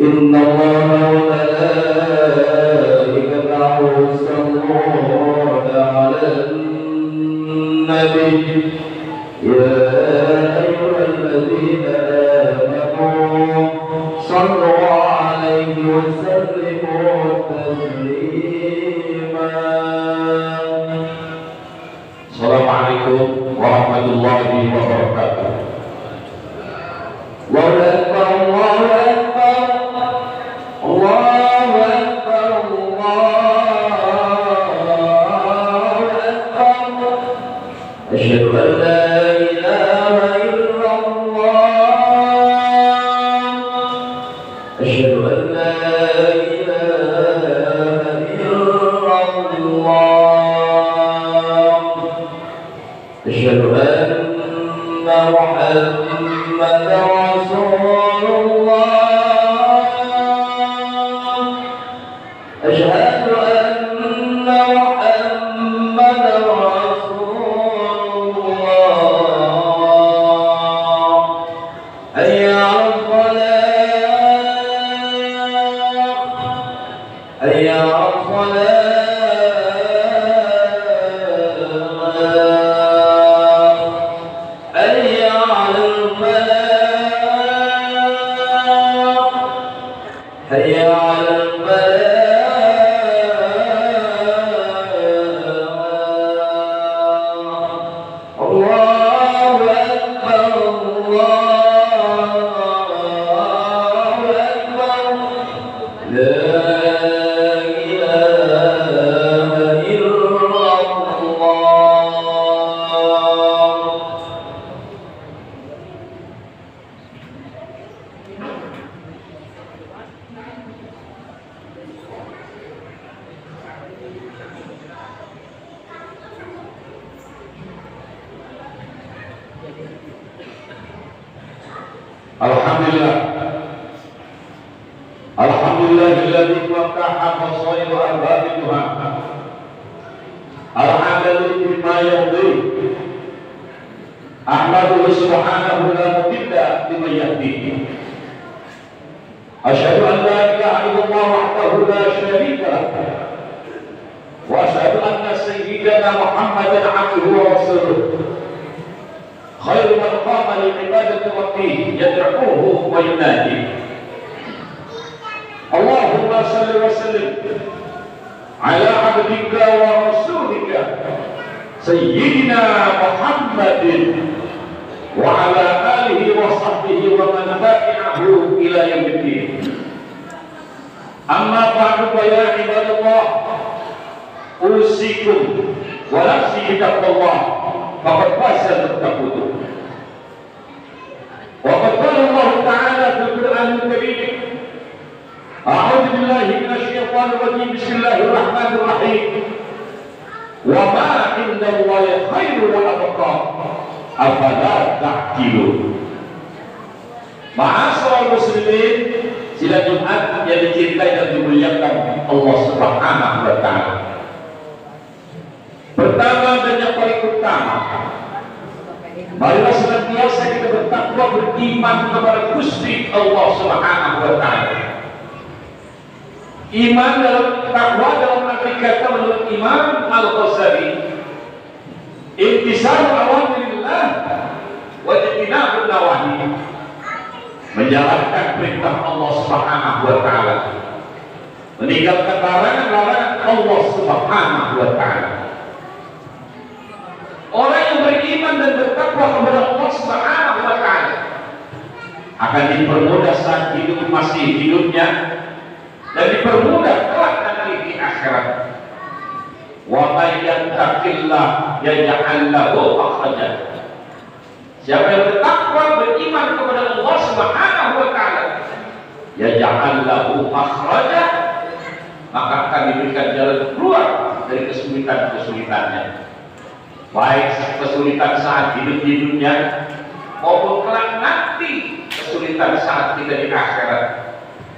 إن الله وملائكته يصلون على النبي يا أيها الذين آمنوا صلوا عليه وسلموا تسليما. السلام عليكم ورحمة الله وبركاته. الله أكبر الله أكبر الله أكبر الله أكبر. أشهد أن لا إله إلا الله أشهد أن لا إله إلا الله أشهد أن محمدا رسول الله أشهد أن محمدا رسول الله. حي على الصلاة حي على الصلاة حي على الفلاح حي على الفلاح. الله أكبر الله أكبر. لا إله إلا الله. Alhamdulillah. Alhamdulillahilladzi fataha basaira arbab Tuhan. Alhamdulillah bima yahdi. Ahmadu subhanahu la mudilla liman yahdihi. Asyhadu an la ilaha illallah wahdahu la syarika lah. Wa asyhadu anna sayyidana Muhammadan abduhu wa rasuluh. خير من قام لعبادة ربه يدعوه ويناديه. اللهم صل وسلم على عبدك ورسولك سيدنا محمد وعلى آله وصحبه ومن تبعه إلى يوم الدين. أما بعد فيا عباد الله أوصيكم ونفسي بتقوى الله فقد فاز المتقون. وقد قال الله تعالى في القرآن الكريم أعوذ بالله من الشيطان الرجيم بسم الله الرحمن الرحيم وما عند الله خير وأبقى أفلا تعقلون. Ma'asyiral muslimin, sidang Jumat yang dicintai dan dimuliakan Allah Subhanahu wa taala. Pertama dan yang paling utama, marilah senantiasa kita bertakwa beriman kepada Gusti Allah Subhanahu wa taala. Iman dalam takwa dalam arti kata menurut Imam Al-Ghazali, intisar awamirillah wa ijtinabun nawahi, menjalankan perintah Allah Subhanahu wa taala, meninggalkan larangan-larangan Allah Subhanahu wa taala. Orang yang beriman dan bertakwa kepada Allah Subhanahu wa taala akan dipermudah saat hidup masih hidupnya dan dipermudah kelak nanti di akhirat. Wa may yattaqillah yaj'al lahu makhraja. Siapa yang bertakwa beriman kepada Allah Subhanahu wa taala, yaj'al lahu makhraja, maka akan diberikan jalan keluar dari kesulitan-kesulitannya. Baik kesulitan saat hidup di dunia maupun kelak nanti kesulitan saat kita di akhirat.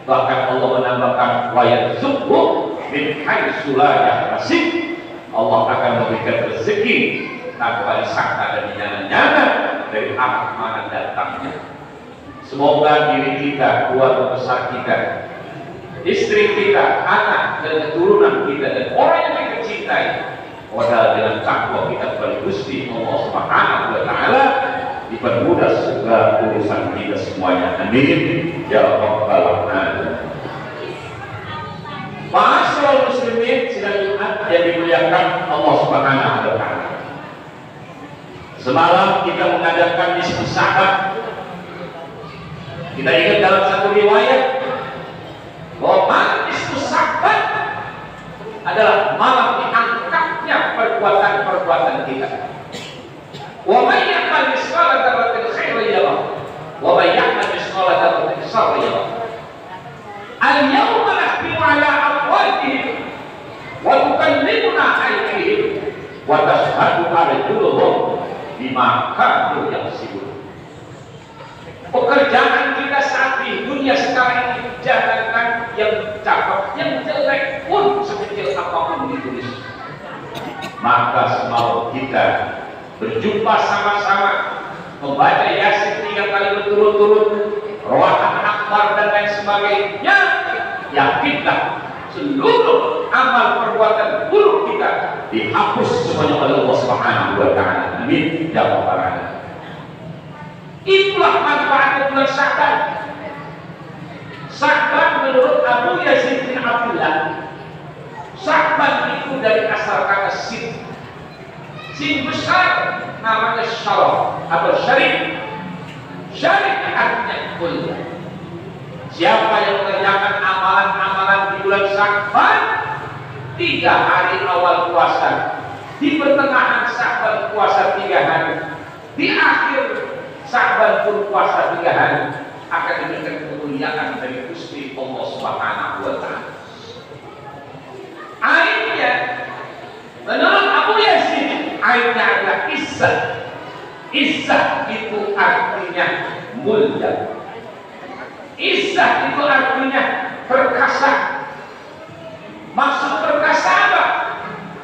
Bahkan Allah menambahkan wa yarzuqhu min haitsu la yahtasib. Allah akan memberikan rezeki tanpa disangka dan dinyana-nyana dari arah mana datangnya. Semoga diri kita, keluarga besar kita, istri kita, anak dan keturunan kita dan orang yang kita cintai Padahal dengan takwa kita kepada Gusti Allah Subhanahu wa taala dipermudah segala urusan kita semuanya. Amin ya rabbal alamin. Ma'asyiral muslimin sidang Jumat yang dimuliakan Allah Subhanahu wa taala. Semalam kita mengadakan diskusi sahabat. Kita ingat dalam satu riwayat bahwa malam diskusi sahabat adalah malam diangkatnya perbuatan-perbuatan kita. Wa may ya'mal mithqala dzarratin khairan yarah wa may ya'mal mithqala dzarratin sharran yarah. Al-yawma nahtimu 'ala afwahihim wa tukallimuna aydihim wa tashhadu arjuluhum bima kanu yaksibun. Pekerjaan kita saat di dunia sekarang ini jangankan yang cakep, yang jelek pun sekecil apapun ditulis. Maka semau kita berjumpa sama-sama, membaca Yasin 3 kali berturut-turut, Rohan Akbar dan lain sebagainya, yakinlah seluruh amal perbuatan buruk kita dihapus semuanya oleh Allah Subhanahu wa taala. Amin ya rabbal alamin. Itulah manfaat bulan Sya'ban. Sya'ban menurut Abu Yazid bin Abdullah, Sya'ban itu dari asal kata sin. Sin besar namanya syaraf atau syarif. Syarif artinya mulia. Siapa yang mengerjakan amalan-amalan di bulan Sya'ban, 3 hari awal puasa, di pertengahan Sya'ban puasa 3 hari, di akhir Sya'ban pun puasa 3 hari, akan diberikan kemuliaan dari Gusti Allah Subhanahu wa taala. Aitnya menurut Abu Yazid, aitnya adalah izzah. Izzah itu artinya mulia. Izzah itu artinya perkasa. Maksud perkasa apa?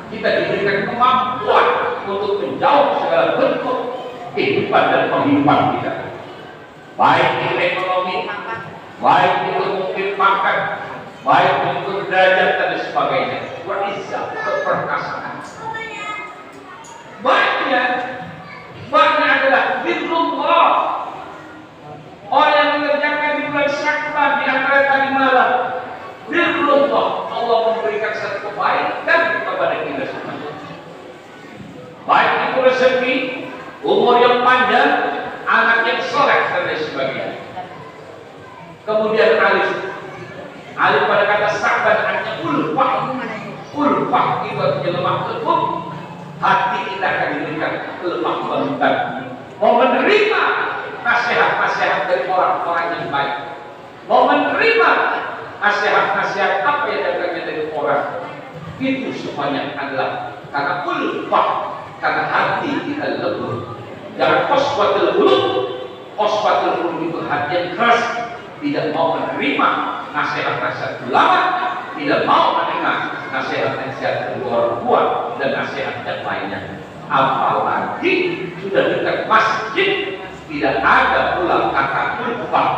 Kita diberikan kemampuan untuk menjauh segala bentuk kehidupan dan penghidupan kita, baik itu ekonomi, baik itu mungkin makan, baik itu derajat dan sebagainya. Wa'izah, keperkasaan. Baiknya adalah birrullah. Orang yang mengerjakan di bulan Sya'ban di antara tadi malam, birrullah, Allah memberikan satu kebaikan kepada kita semua. Baik itu rezeki, umur yang panjang, anak yang soleh dan lain sebagainya. Kemudian alif pada kata Sya'ban artinya ulfah. Ulfah itu artinya lemah lembut. Hati kita akan diberikan lemah lembutan, mau menerima nasihat-nasihat dari orang-orang yang baik, mau menerima nasihat-nasihat apa yang datangnya dari orang. Itu semuanya adalah karena ulfah, karena hati kita lembut. Jangan qaswatul qulub. Qaswatul qulub itu hati yang keras, tidak mau menerima nasihat-nasihat ulama, tidak mau menerima nasihat-nasihat dari orang tua dan nasihat yang lainnya. Apalagi sudah dekat masjid, tidak ada pula kata ulfah.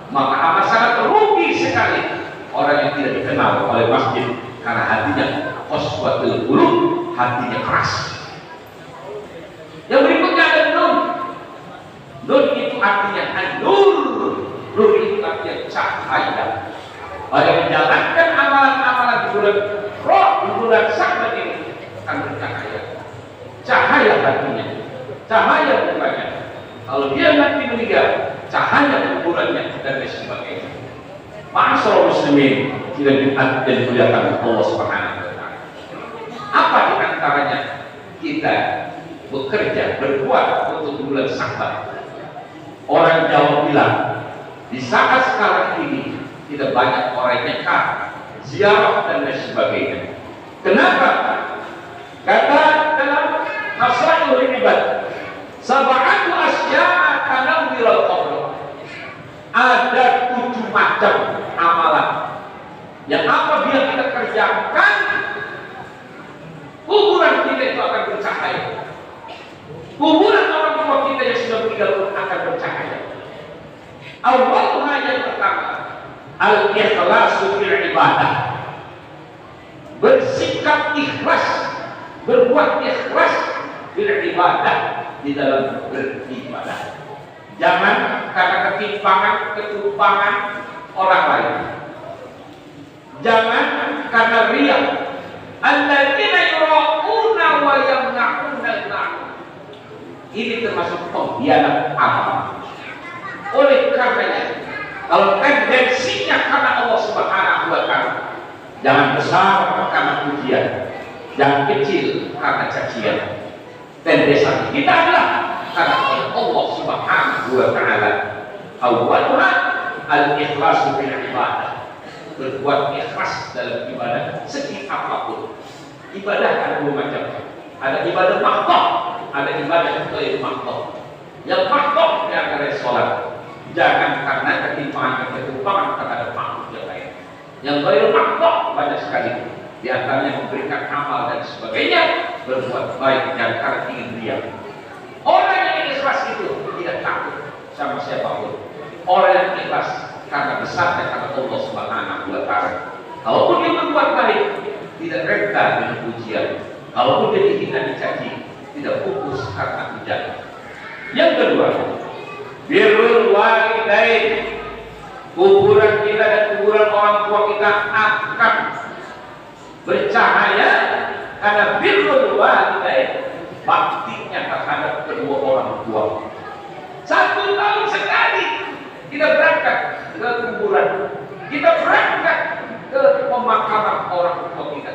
Maka amat sangat rugi sekali orang yang tidak dikenal oleh masjid karena hatinya qaswatul qulub, hatinya keras. Yang berikutnya ada nur. Nur itu artinya an-nur. Nur itu artinya cahaya. Orang yang menjalankan amalan-amalan di bulan roh, di bulan Sya'ban ini akan bercahaya. Cahaya hatinya, cahaya mukanya. Kalau dia nanti meninggal, cahaya kuburannya dan lain sebagainya. Ma'asyiral muslimin, kita Jumat dan dimuliakan Allah Subhanahu wa taala. Apa di antaranya kita bekerja, berbuat untuk bulan Sya'ban? Orang Jawa bilang, di saat sekarang ini tidak banyak orang yang ziarah dan lain sebagainya. Kenapa? Kata dalam Masailul Ibad, sab'atu asya'a tanawwirul qabr. Ada 7 macam amalan yang apabila kita kerjakan, kuburan kita itu akan bercahaya. Kuburan orang tua kita yang sudah meninggal pun akan bercahaya. Awalnya yang pertama, al-ikhlasu fil ibadah. Bersikap ikhlas berbuat ikhlas beribadah, di dalam beribadah. Jangan karena ketimpangan orang lain. Jangan karena riya. Alladzina yura'una wa yamna'una al-ma'ruf. Ini termasuk pengkhianat amal. Oleh karenanya, kalau tendensinya karena Allah Subhanahu wa Ta'ala, jangan besar karena pujian, jangan kecil karena cacian. Tendensi kita adalah karena Allah Subhanahu wa Ta'ala. Awwaluha al-ikhlasu bil ibadah. Berbuat ikhlas dalam ibadah segi apapun. Ibadah ada dua macam. Ada ibadah mahdoh, ada ibadah ghair mahdoh. Yang mahdoh yang adalah sholat. Jangan karena ketimpangan terhadap makhluk yang lain. Yang ghair mahdoh banyak sekali. Di antaranya memberikan amal dan sebagainya, berbuat baik dan karena ingin dia. Orang yang ikhlas itu tidak takut sama siapapun. Orang yang ikhlas karena besarnya karena Allah Subhanahu wa Ta'ala. Kalaupun dia berbuat baik, tidak reda dengan pujian. Kalaupun dia dihina dicaci, tidak fokus karena pujian. Yang kedua, birrul walidain. Kuburan kita dan kuburan orang tua kita akan bercahaya karena birrul walidain, baktinya terhadap kedua orang tua. 1 tahun sekali kita berangkat ke kuburan, kita berangkat ke pemakaman orang tua kita.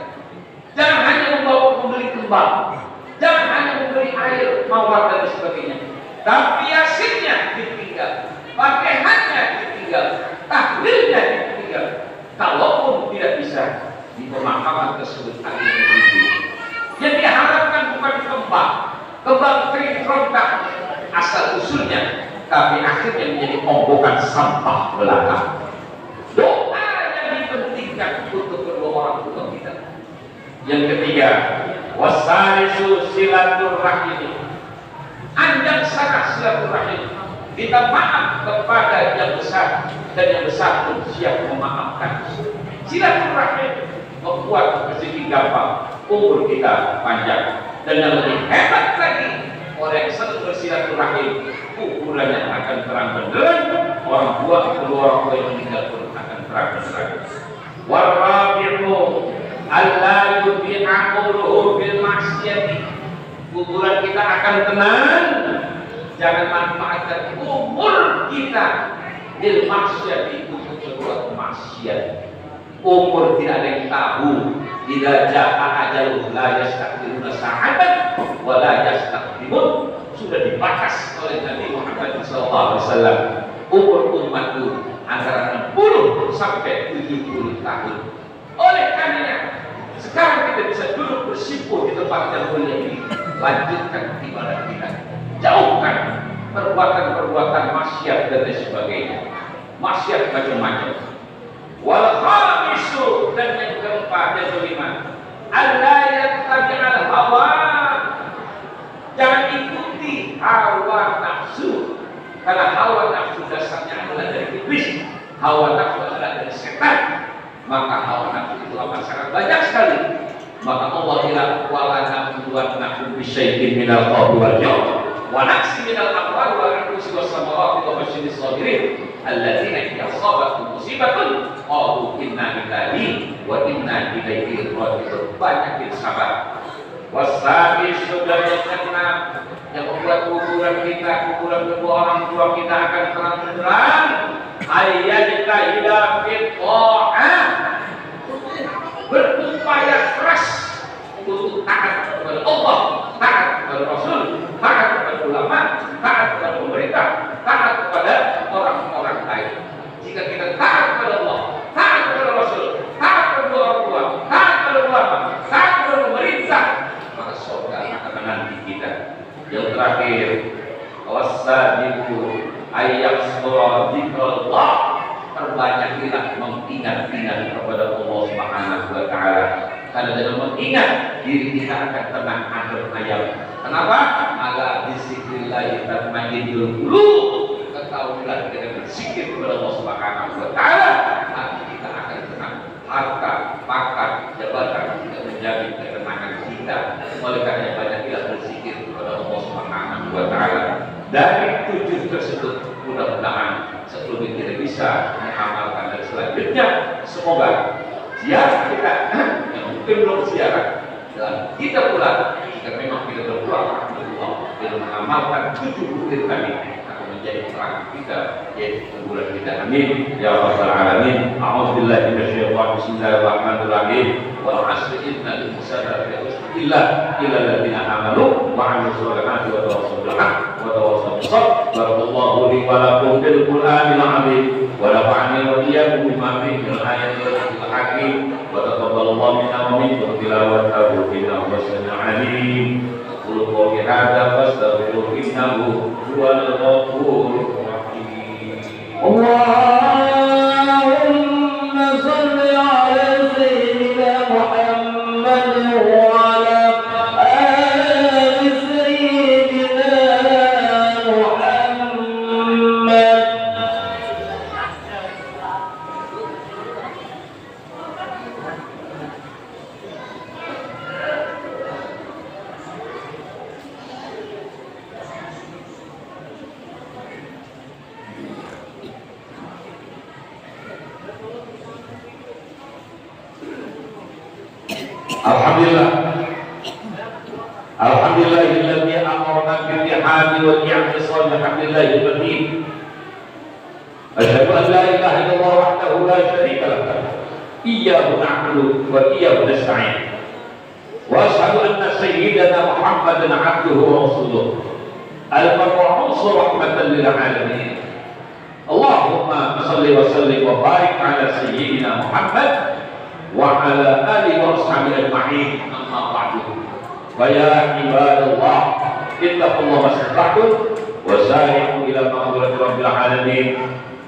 Jangan hanya membeli kembang, jangan hanya membeli air, mawar dan sebagainya, tapi yasinnya ditinggal, pakaiannya ditinggal, tahlilnya ditinggal. Kalaupun tidak bisa di pemakaman tersebut akhirnya beribu. Yang diharapkan bukan kembang kering rontak asal usulnya, tapi akhirnya menjadi onggokan sampah belaka. Doa yang dipentingkan untuk kedua orang tua kita. Yang ketiga, wasalisu silaturrahim. Anjang sana silaturrahim. Kita maaf kepada yang besar, dan yang besar pun siap memaafkan. Silaturrahim membuat rezeki gampang, umur kita panjang, dan yang lebih hebat lagi, orang yang senang bersilaturahim, kuburannya akan terang benderang. Orang tua, kedua orang tua yang meninggal pun akan terang benderang. Warabi'u alla yudhi'aquluhu bil maksiyati. Kuburan kita akan tenang. Jangan manfaatkan umur kita bil maksiyati untuk berbuat maksiat. Umur tidak ada yang tahu. Idza jaa ajaluhum la yastaqbiluna sa'atan wa la yastaqdimun. Sudah dibatas oleh Nabi Muhammad SAW. Umur umatku antara 60 sampai 70 tahun. Oleh karenanya sekarang kita bisa duduk bersimpuh di tempat yang mulia ini. Lanjutkan ibadah kita. Jauhkan perbuatan-perbuatan maksiat dan sebagainya. Maksiat macam-macam. Wal khamisu, dan yang keempat dan kelima, alla yattabi'al hawa. Jangan ikuti hawa nafsu, karena hawa nafsu dasarnya adalah dari iblis. Hawa nafsu adalah dari setan. Maka hawa nafsu itu akan sangat banyak sekali. Maka Allah bilang wala nabluwannakum bisyai'in minal khawfi wal ju'i wa naqsin minal amwali wal anfusi was samarati wa basyiris sabirin alladzina idza asabatuhum musibatun qalu inna lillahi wa inna ilaihi raji'un. Banyakin sabar. Wasabi sudah yang keenam, yang membuat kuburan kita, kuburan kedua orang tua kita akan terang benderang. Ayyajtahida fit ta'ah, berupaya keras untuk taat kepada Allah, taat kepada Rasul, taat kepada ulama, taat kepada pemerintah, taat kepada orang-orang lain. Jika kita taat kepada Allah, taat kepada Rasul, taat kepada orang tua, taat kepada ulama, taat kepada pemerintah, maka surga akan menanti kita. Yang terakhir, wasadiqu ayyasura dzikrullah, perbanyakilah mengingat-ingat kepada Allah Subhanahu wa Ta'ala. Karena dengan mengingat diri kita akan tenang adem ayam. Kenapa? Ala bizikrillah tatma'innul qulub. Ketahuilah dengan berzikir kepada Allah Subhanahu wa Ta'ala, hati kita akan tenang. Harta, pangkat, jabatan tidak menjamin ketenangan kita. Semoga ziarah kita yang mungkin belum ziarah dan kita pula jika memang kita berdoa Allah dalam mengamalkan 7 bukit tadi akan menjadi terang kita yaitu keunggulan kita. Amin ya rabbal alamin. A'udzubillahi minasyaitonir bismillahirrahmanirrahim. Wal 'asri innal insana lafi khusr illa alladziina aamanu wa 'amilus shalihati wa tawassaw bil haqqi wa tawassaw bis sabr. Barakallahu li wa lakum bil Qur'anil 'azim wa nafa'ani wa iyyakum bima fihi min ayatin wa dhikril hakim wa taqabbalallahu minna wa minkum tilawatahu innahu was-sami'ul 'alim. Qul qawli hadza fastaghfiru innahu huwal ghafurur rahim. Allahumma shalli 'ala sayyidina Muhammad wa 'ala ali sayyidina Muhammad. Alhamdulillahilladzi amarna bil ihadi wal i'tisam bihamdillahil matin. Asyhadu an la ilaha illallah wahdahu la syarika lah. Iyyahu na'budu wa iyyahu nasta'in. Wa asyhadu anna sayyidana Muhammadan 'abduhu wa rasuluh. Al-mab'uts rahmatan lil 'alamin. Allahumma shalli wa sallim wa barik 'ala sayyidina Muhammad wa 'ala alihi wa ashabihi ajma'in. Amma ba'du. Faya ibadallah, ittaqullaha mastata'tum wa sari'u ila maghfirati rabbil alamin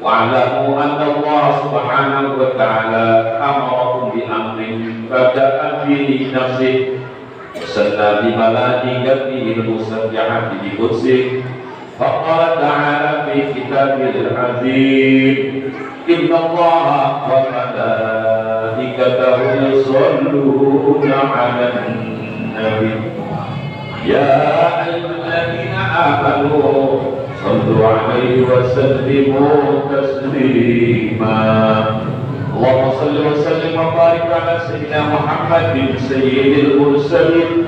wa 'alamu anna Allah subhanahu wa ta'ala amarakum bi amrin bada'a fi nafsihi wa sanna bi malaikatihi al-musabbihati bi qudsihi faqala ta'ala fi kitabil azim inna Allaha wa malaikatahu yusalluna 'alan Nabi. Ya ayyuhalladzina amanu sallu 'alaihi wa sallimu taslima. Allahumma salli wa sallim wa barik 'ala sayyidina Muhammadin sayyidil mursalin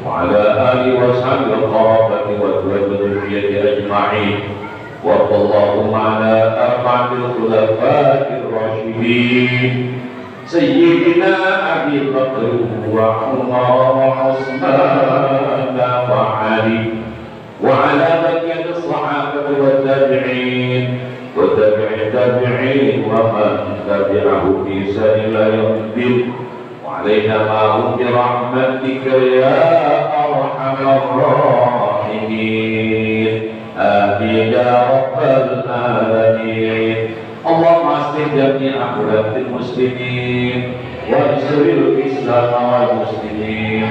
wa 'ala alihi wa sahbihi wa qarabati wa dhurriyyati ajma'in. Wa sallallahu 'ala arba'il khulafa'ir rasyidin Sayyidina Abi Bakr wa Umar wa Utsman wa Ali wa ala baqiyati as-sahabati wa tabi'in wa tabi'i tabi'in wa man tabi'ahu bi ihsan ila yaumiddin wa alaina ma'hum bi rahmatika ya arhamar rahimin. Amin ya rabbal alamin. Allahumma aslih jami'a ahwalil muslimin wa ansur al-islam wal muslimin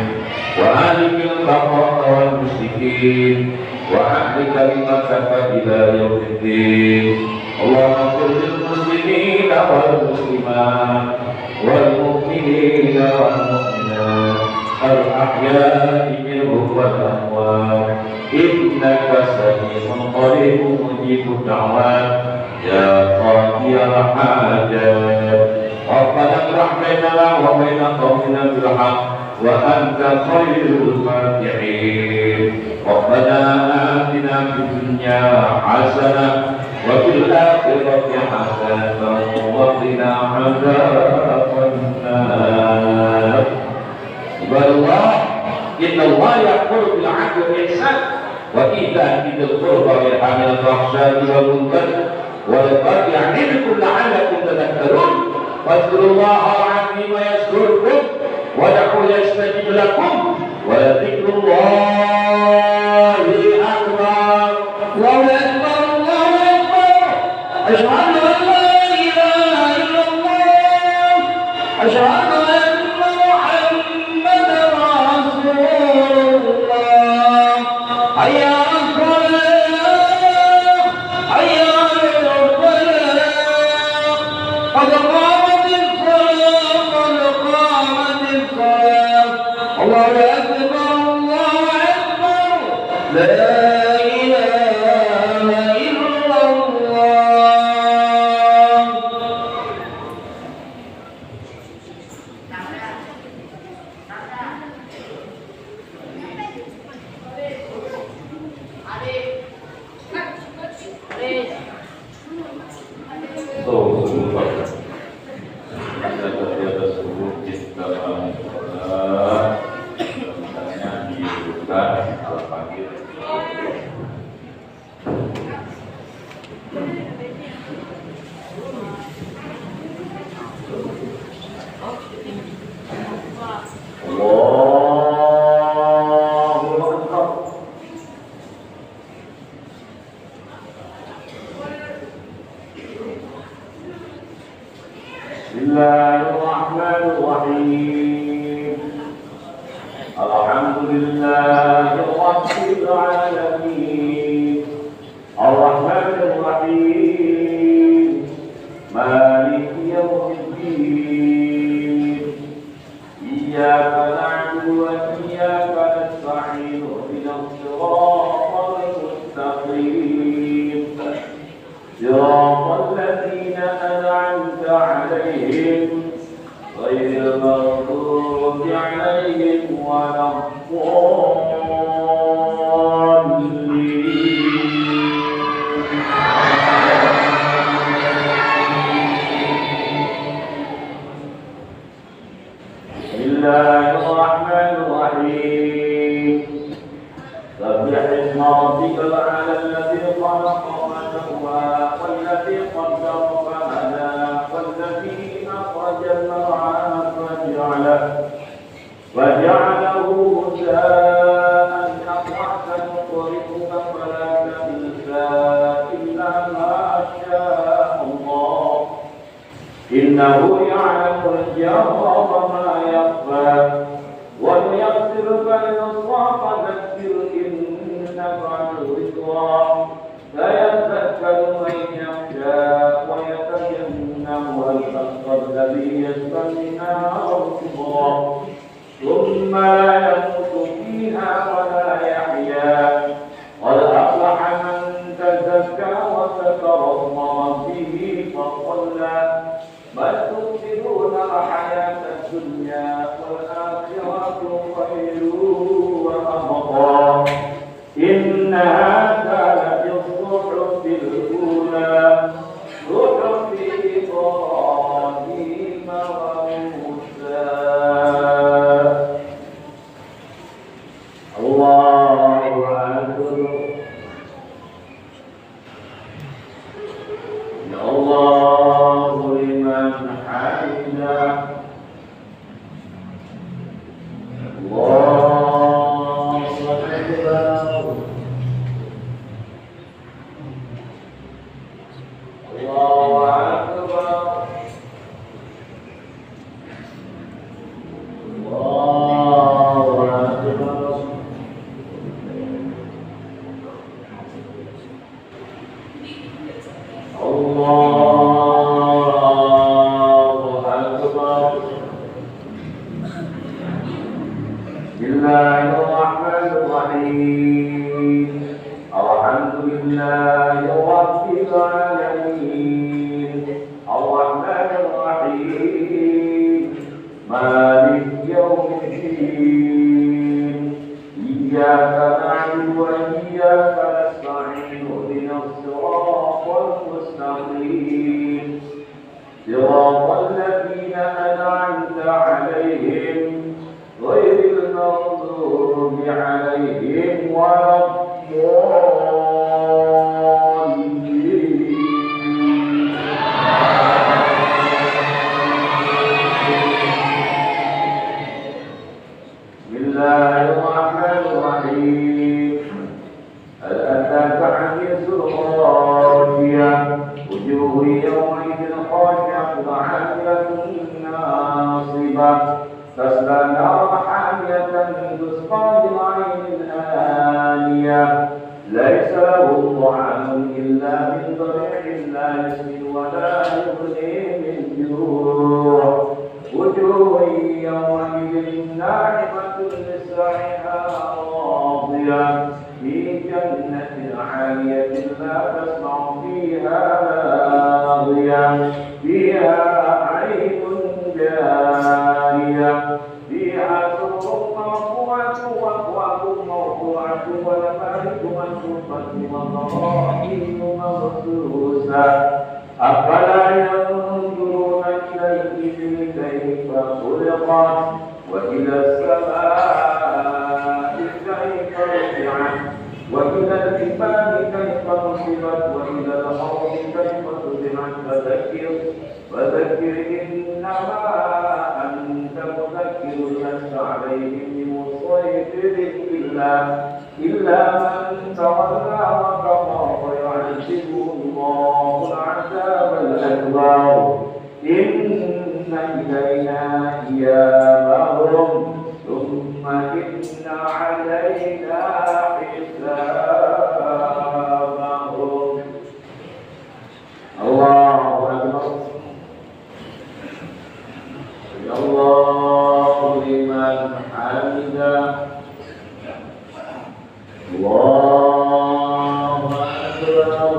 wa ahlikil baqa'a wal musyrikin wa ahli kalimataka ila yaumiddin. Allahumma qul lil muslimin wal muslimat wal mu'minina wal mu'minat al ahya'i minhum wal amwat innaka sami'un qaribun mujibud da'wat ya qadiyal hajat. Rabbana iftah bainana wa baina qaumina bil haqq wa anta khairul fatihin. Rabbana atina fid dunya hasanah wa fil akhirati hasanah wa qina adzabannar. Ibadallah, inna Allah ya'muru bil 'adli wal ihsan wa ita'i dzil qurba wa yanha 'anil fahsya'i wal munkar ولقد يعظكم لعلكم تذكرون فاذكروا الله العظيم يذكركم ودعوه يستجب لكم ولذكر الله أكبر. الله أكبر الله أكبر. أشهد أن لا إله إلا الله أشهد أن محمدا رسول الله. حي على الصلاة حي على قد قامت الصلاة قد قامت الصلاة. الله أكبر الله أكبر لا إله إلا الله. Bismillahirrahmanirrahim. Alhamdulillahi rabbil alamin. Ar-Rahmanir-Rahim. Maliki yawmiddin. Iyyaka na'budu wa iyyaka nasta'in. Ihdinas siratal mustaqim. Siratal ladzina an'amta 'alaihim غير المغضوب عليهم ولا الضالين. بسم الله الرحمن الرحيم. سبح اسم ربك الأعلى الذي خلق فسوى والذي قدر فهدى والذي أخرج المرعى فجعله غثاء أحوة نقرئك فلا تنسى إلا ما شاء الله إنه يعلم الجهر وما يخفى ونيسرك لليسرى فذكر إن نفعت الذكرى سيذكر من يخشى ويتجنبها الأشقى الذي يصلى النار الكبرى ثم لا يموت فيها ولا يحيا قد أفلح من تزكى وذكر اسم ربه فصلى بل تؤثرون الحياة الدنيا والآخرة خير وأبقى إن هذا لفي الصحف الأولى صحف إبراهيم وموسى. الله أكبر. يا الله لمن حمده. الله أكبر. الله أكبر. Bismillahirrahmanirrahim. Alhamdulillahi rabbil alamin. Ar-Rahmanir-Rahim. Maliki yawmiddin. Iyyaka na'budu wa iyyaka nasta'in. Ihdinas siratal mustaqim. Siratal ladzina an'amta 'alaihim غير المغضوب عليهم ولا الضالين. بسم الله الرحمن الرحيم. هل أتاك حديث الغاشية وجوه يومئذ خاشعة عاملة ناصبة تصلى نارا حامية تسقى من عين آنية ليس لهم طعام إلا من ضريع لا يسمن ولا يغني من جوع وجوه يومئذ ناعمة لسعيها راضية في جنة عالية لا تسمع فيها لاغية فيها عين جارية فيها سرر مرفوعة وأكواب مرفوعة ونمارق مصفوفة وزرابي مبثوثة موسى أفلا ينظرون إلى الإبل كيف خلقت وإلى السماء كيف رفعت وإلى الجبال كيف نصبت وإلى الأرض كيف سطحت فذكر إنما أنت مذكر لست عليهم بمسيطر إلا من تولى وكفر فيعذبه الله العذاب الأكبر إن إلينا إيابهم ثم إن علينا حسابهم. الله أكبر. الله لمن حمده. الله أكبر.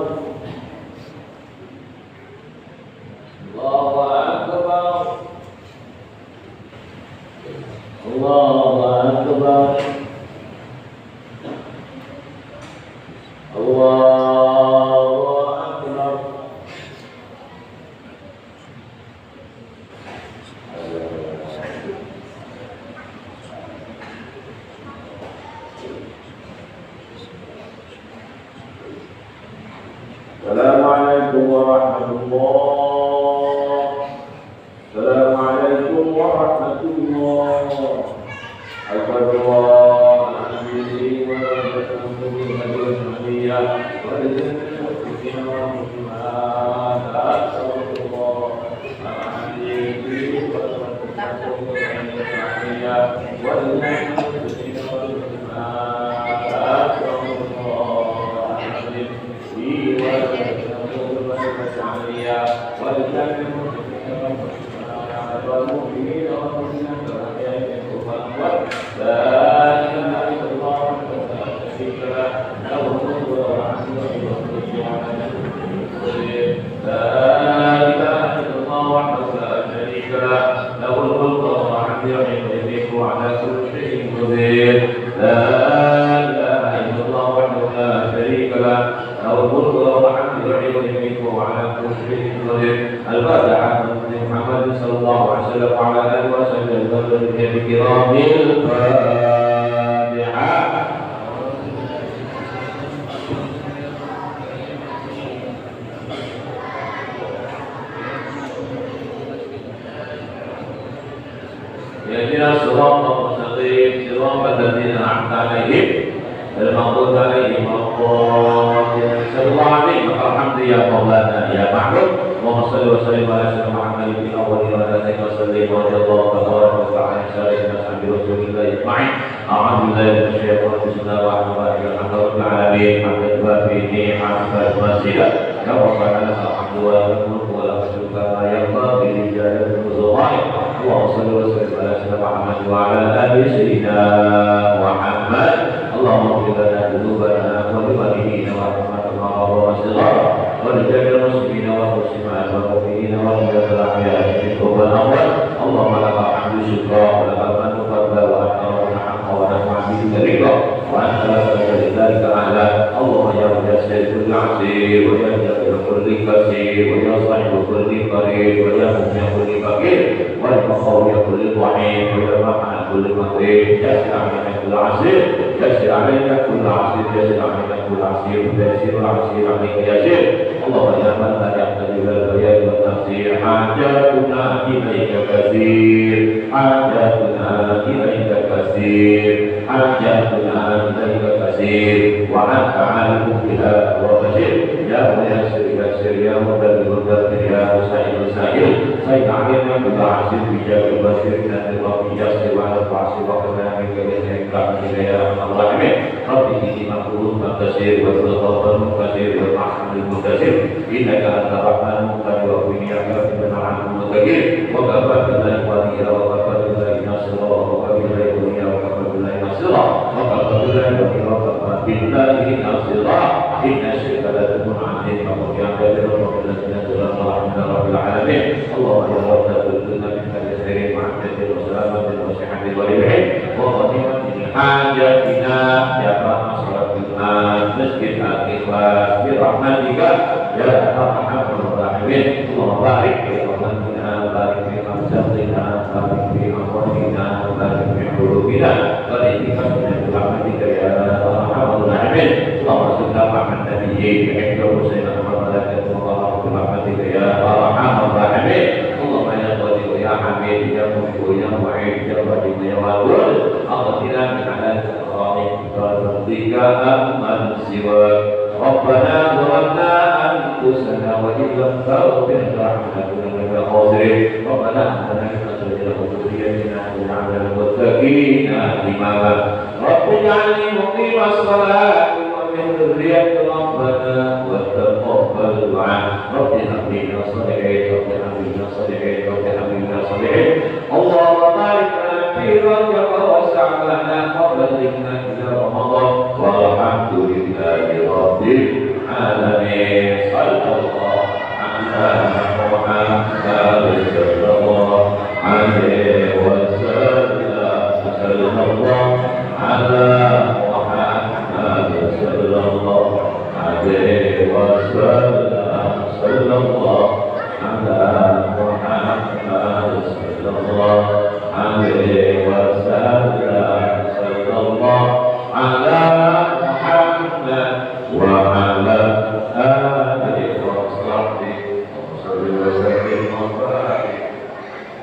الله أكبر. الله أكبر. الله أكبر. السلام عليكم ورحمة الله. السلام عليكم ورحمة الله. أشهد أن اهدنا الصراط المستقيم صراط الذين أنعمت عليهم المغضوب عليهم ولا الضالين. صلى الله عليه الحمد يا مولانا يا معبود. اللهم صل وسلم على سيدنا محمد في الأول وعلى آله وصحبه ورضي الله تبارك وتعالى عن سائر أصحاب رسول الله أجمعين. أعوذ بالله من الشيطان الرجيم. بسم الله الرحمن الرحيم. الحمد لله رب العالمين حمدا يوافي نعمه مزيدا يا ربنا لك الحمد والملك ولك الشكر كما ينبغي لجلال وجهك. اللهم صل وسلم على سيدنا محمد وعلى آل سيدنا محمد. اللهم اغفر لنا ذنوبنا ولوالدينا ورحمتنا وصغارنا ولجميع المسلمين والمسلمات والمؤمنين والمؤمنات الأحياء منهم والأموات. اللهم لك الحمد شكرا ولك المن فضلا وأنت ربنا حقا ونحن عبيدك رضا وأنت لذلك أعلى. اللهم يا ميسر كل عسير ويا جابر كل كثير ويا صاحب كل قريب ويا مؤمن كل فقير ويا مقوي كل ضعيف ويا رحمن كل مقيم. يسر علينا كل عسير يسر علينا كل عسير يسر علينا كل عسير ويسر العسير عليك يسير. اللهم يا من لا يحتاج إلى البيان والتفسير حاجاتنا إليك كثير حاجاتنا إليك كثير حاجاتنا إليك كثير وأنت عالم بها وبشر. يا ميسر يسر يا مدبر مدبر يا مسائل مسائل سيد علينا كل عسير بجاه البشر من الرب يسر وعلى العسير وقنا منك بإذنك يا أرحم الراحمين. رب إني مغفور مقتصر والغفر المقتصر والمحسن المقتصر إنك أنت الرحمن المقتدر وإني أعلم من العلم المتكبر وكفى بالله وليا وكفى بالله نصيرا وكفى بالله وليا وكفى بالله نصيرا وكفى بالله وليا وكفى بالله نصيرا. إن الشرك لا تكون عليه فقد يعتبر رب الذين تولوا رحمة رب العالمين. اللهم يا رب تبلغنا من هذا الخير وعافية وسلامة وصحة وربح وخاتمة حاجاتنا يا رب صلاتنا مسجد الإخلاص برحمتك ya arhamar rahimin. Allahumma barik fi awtanina, barik fi amsatina, barik fi amwalina, barik fi qulubina, barik fi rahmatika ya arhamar rahimin. Allahumma salli ala nabiyyi wa sayyidina Muhammadin wa ala alihi rahmatika ya arhamar rahimin. Allahumma ya Qadir ya Hamid ya Mughith ya Mu'id ya Qadir ya Wadud. Aghfirna min al-khata'i wa tardika amman siwa. Rabbana zalamna anfusana wa in lam taghfir lana lanakunanna minal khasirin. Rabbana hab lana min azwajina wa dhurriyyatina qurrata a'yun wattaqina imama. Rabbi ij'alni muqimas salati wa min dhurriyyati rabbana wa taqabbal du'a. Rabbi hab lana salihin, Rabbi hab lana salihin, Rabbi hab lana salihin. Allahumma barik lana fi rajab wa sa'lana wa balighna ila Ramadan walhamdulillahi rabbil alamin. Sallallahu alaihi wa sallam.